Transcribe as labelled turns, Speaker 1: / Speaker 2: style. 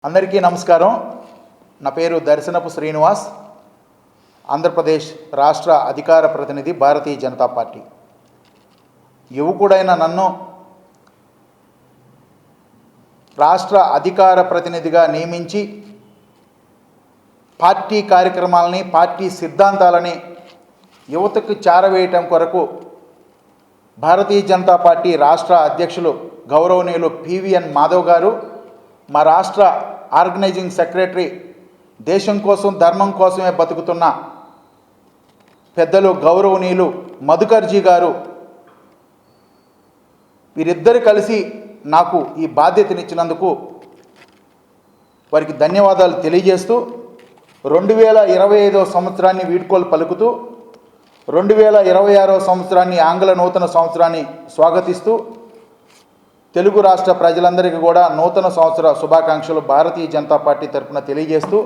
Speaker 1: అందరికీ నమస్కారం. నా పేరు దర్శనపు శ్రీనివాస్, ఆంధ్రప్రదేశ్ రాష్ట్ర అధికార ప్రతినిధి, భారతీయ జనతా పార్టీ. యువకుడైన నన్ను రాష్ట్ర అధికార ప్రతినిధిగా నియమించి పార్టీ కార్యక్రమాలని, పార్టీ సిద్ధాంతాలని యువతకు చేరవేయటం కొరకు భారతీయ జనతా పార్టీ రాష్ట్ర అధ్యక్షులు గౌరవనీయులు పివిఎన్ మాధవ్ గారు, మా రాష్ట్ర ఆర్గనైజింగ్ సెక్రటరీ, దేశం కోసం ధర్మం కోసమే బతుకుతున్న పెద్దలు గౌరవనీయులు మధుకర్జీ గారు, వీరిద్దరు కలిసి నాకు ఈ బాధ్యతనిచ్చినందుకు వారికి ధన్యవాదాలు తెలియజేస్తూ 2025వ సంవత్సరాన్ని వీడ్కోలు పలుకుతూ 2026వ సంవత్సరాన్ని, ఆంగ్ల నూతన సంవత్సరాన్ని స్వాగతిస్తూ తెలుగు రాష్ట్ర ప్రజలందరికీ కూడా నూతన సంవత్సర శుభాకాంక్షలు భారతీయ జనతా పార్టీ తరఫున తెలియజేస్తూ